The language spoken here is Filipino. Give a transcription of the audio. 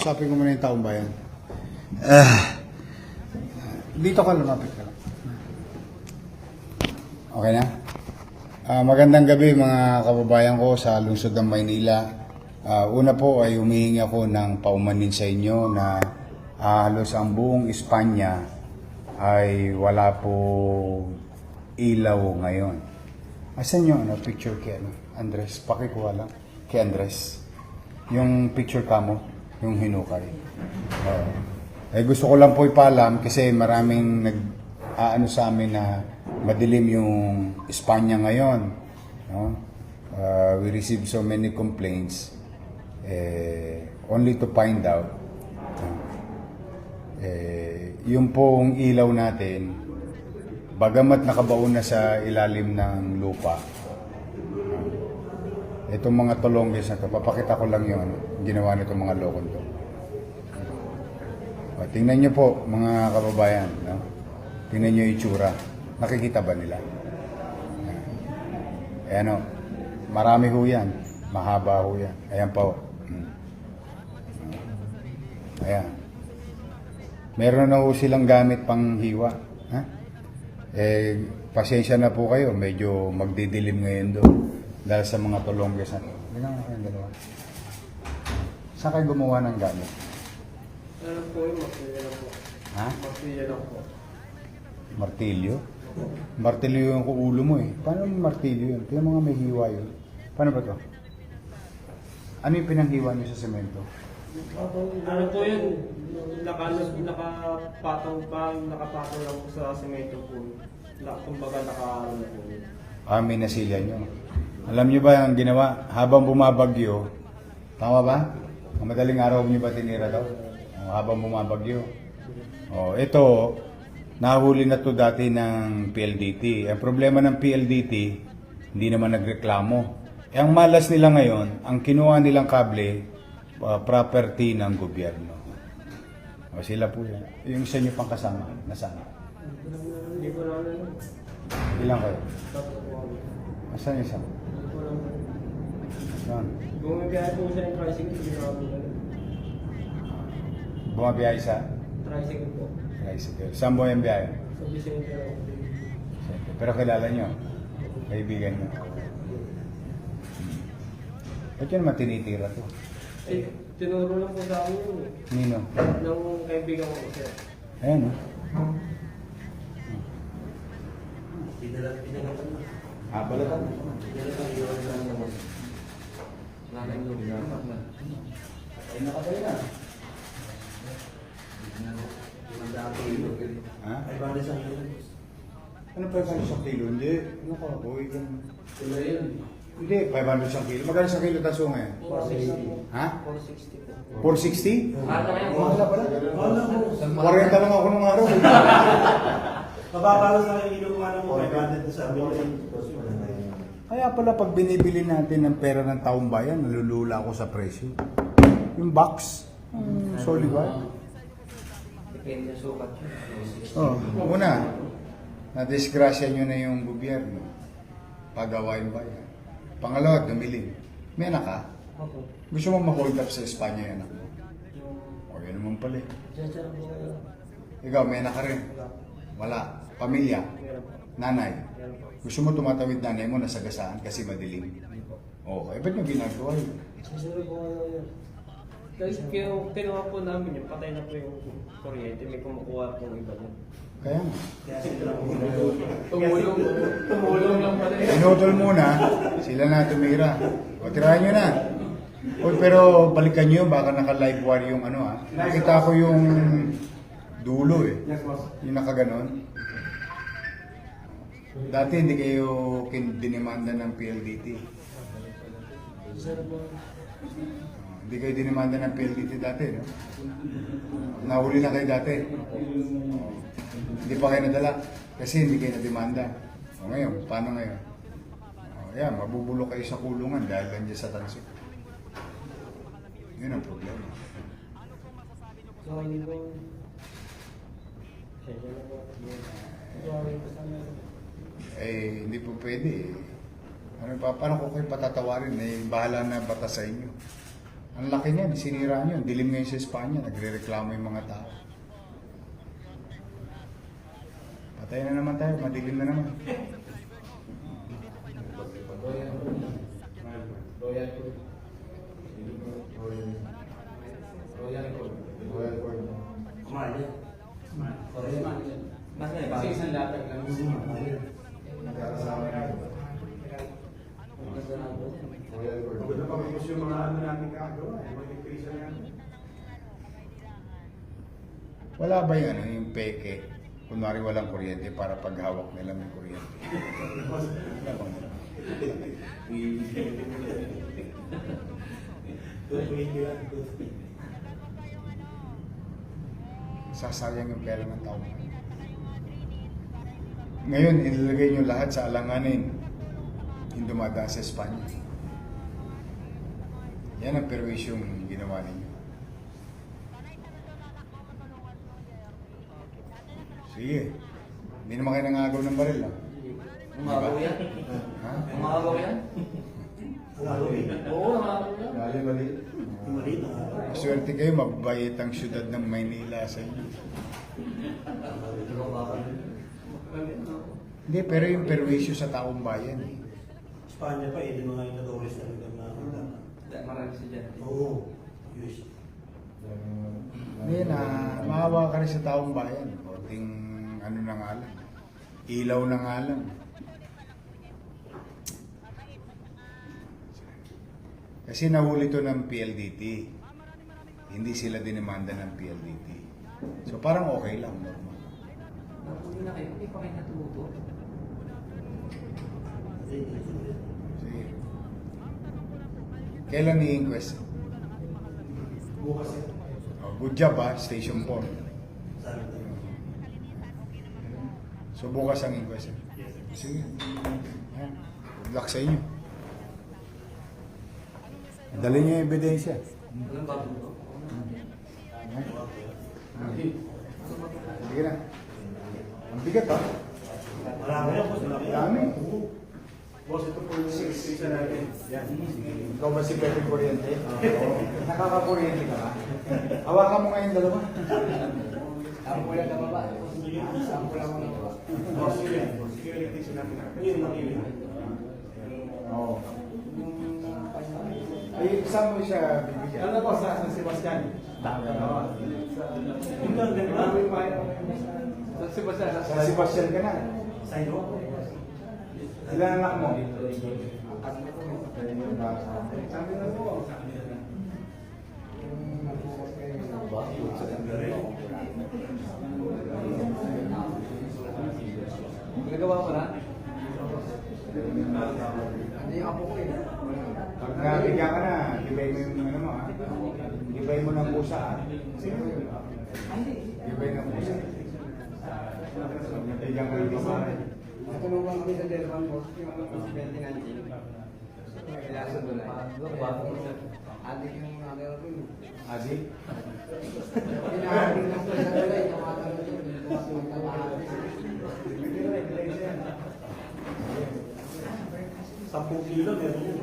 Kausapin ko muna yung taong bayan. Dito ka, lumapit ka lang. Okay na? Magandang gabi mga kababayan ko sa lungsod ng Maynila. Una po ay humihingi ako ng paumanin sa inyo na halos ang buong Espanya ay wala po ilaw ngayon. Asan yung picture kay Andres? Pakikuha lang kay Andres. Yung picture ka mo, yung hinukay. Gusto ko lang po ipaalam kasi maraming nag-aano sa amin na madilim yung Espanya ngayon. No? We received so many complaints only to find out yung pong ilaw natin, bagamat nakabaon na sa ilalim ng lupa, itong mga tulonggis na to, papakita ko lang yun, ginawa nitong mga lokon to. Tingnan nyo po mga kababayan, no? Tingnan nyo yung itsura. Nakikita ba nila? Ayan o, marami ho yan, mahaba ho yan. Ayan po. Ayan. Meron na ho silang gamit pang hiwa. Ha? Pasensya na po kayo, medyo magdidilim ngayon doon dahil sa mga tulonggis na ito. Tingnan mo kayong dalawa. Saan kayo gumawa ng gamit? Ano po yung martilyo lang po? Ha? Martilyo lang po. Martilyo? Martilyo yung ulo mo eh. Paano martilyo yun? Kaya mga may hiwa yun. Paano ba to? Ano yung pinanghiwa nyo sa semento? Ano po yun? Nakapatong lang po sa semento po. Kumbaga nakaano po yun. May nasilya nyo. Alam nyo ba ang ginawa? Habang bumabagyo, tama ba? Ang madaling araw nyo ba tinira daw? Habang bumabagyo. Ito, nahuli na to dati ng PLDT. Ang problema ng PLDT, hindi naman nagreklamo. Ang malas nila ngayon, ang kinuha nilang kable, property ng gobyerno. Sila po yan. Yung isa nyo pang kasama, nasaan? Hindi ko lang ano. Ilan kayo? Tatlo po kami. Asan isa? Hindi ko lang ano. Saan? Bumibiyahe po siya ng tricycle. Ginawa mo na. Bumabiyahe sa? Tricycle po. Tricycle. Saan mo yung biyahe? Sa Vicente lang po. Pero kilala nyo? Kaibigan nyo? Ba't yun naman tinitira to? Tinuro lang po sa amin yun eh. Nino? Nung kaibigan ko po siya. Ayan o. Balatan. Ay, nakatayo na. Ha? Ano 500 sa kilo? Hindi. Ano ka? Buhay ka naman. Hindi, 500 sa kilo. Magkano sa kilo taso ngayon? 460. Ha? 460 po. 460? Mahal na ngayon. Mahal na pala. 40 lang ako nung araw. Mababalo sa akin yung ano mo, 500 na sa amin. Kaya pala pag binibili natin ng pera ng taong bayan, nalulula ako sa presyo. Yung box, solid ba? Depende sa sukat yun. Una, na-disgrasya nyo na yung gobyerno. Pagawain bayan. Pangalawa, dumilim. May anak ka? Opo. Gusto mo ma-hold up sa Espanya yung anak mo? O, yan naman pala eh. Diyan po kayo. Ikaw, may anak ka rin? Wala. Pamilya? Meron po. Nanay? Meron po. Gusto mo tumatawid nanay mo, nasagasaan kasi madilim? Oo, ba't nyo ginagawa yun? Siguro po kayo yun. Kasi yung kinuha po namin yun, patay na po yung kuryente. May kumukuha po ng iba niya. Kaya nga. Tumulong lang pala yun. Pinutol muna, sila na tumira. O, tirahan nyo na. O, pero balikan nyo, baka naka-live wire yung ano ha. Nakita ko yung dulo eh. Yung nakaganon. Dati hindi kayo dinimanda ng PLDT. Hindi kayo dinimanda ng PLDT dati, no? Nahuli na kayo dati. Hindi pa kayo nadala kasi hindi kayo nadimanda. O ngayon, paano ngayon? Yan, mabubulok kayo sa kulungan dahil lang dyan sa tansik. Yun ang problema. So, hindi po. Sensya na po. Sorry po sana. Hindi po pwede eh. Paano ko kayo patatawarin? Bahala na batas sa inyo. Ang laki niyan, sinira niyo. Dilim ngayon sa Espanya, nagre-reklamo yung mga tao. Patay na naman tayo, madilim na naman. Kumain yan. Kasi isang latag lang. Maganda pa yung mga ano namin kagawa. Mga electrician yan. Wala ba yung, yung peke? Kunwari walang kuryente para paghawak nila may kuryente. Sasayang yung pera ng tao. Ngayon, inilagay nyo lahat sa alanganin yung dumadaan sa Espanya. Yan ang perwisyong ginawa ninyo. Sige. Hindi naman kayo nangagaw ng baril, ha? Umagaw yan? Ha? Umagaw yan? Oo, umagaw yan. Bali. Maliit na. Maswerte kayo, mabait ang syudad ng Maynila sa inyo. Hindi, pero yung perwisyo sa taong bayan, eh. Espanya pa eh, di mga inadores na lugar na Marami siya dyan. Oo. Yes. Hindi na, maawa ka rin sa taong bayan. Konting ano na nga lang. Ilaw na nga lang. Kasi nahuli to ng PLDT. Hindi sila dinimanda ng PLDT. So parang okay lang, normal. Hindi na kayo, hindi pa kayo natuto. Sige. Kailan i-inquest? Bukas yan. Oh, good job ha, Station 4. Sabi tayo. So bukas ang inquest. Yes. Sige. Ayan. Good luck sa inyo. Dali niyo yung ebidensya. Alam ba ito? Sige na. Ang bigat ha? Marami yan, boss. Marami yan. Dami. Boss, ito po yung season natin. Yan. Ikaw ba si Pepe Kuryente? Oo. Nakaka-kuryente ka ba? Hawakan mo ngayon dalawa. Ako lang na baba. Ako lang na baba. Boss, yun. Yung electrician natin. Yun, makilin. Oo. Ay, saan mo siya bibigyan? Ano po sa San Sebastian? Yung lang, ganun. Sa Sebastian. Sa Sebastian ka na. Sa inyo? Ilan anak mo? Sabi na po. Nagawa mo na? Hindi ako ko eh. Pag nabigyan ka na, gibay mo yung ano mo ha. Gibay mo ng pusa ha. Gibay ng pusa. Nabigyan ka ng babae. Natulungan kami sa Delman Boss, yung 2019. Kaya sa doon ay. Adik yung mga ko. Adi? Pinahaling lang po sa doon ay. Tawagan ko yun. Magtabahan. 10 kilo, meron yun.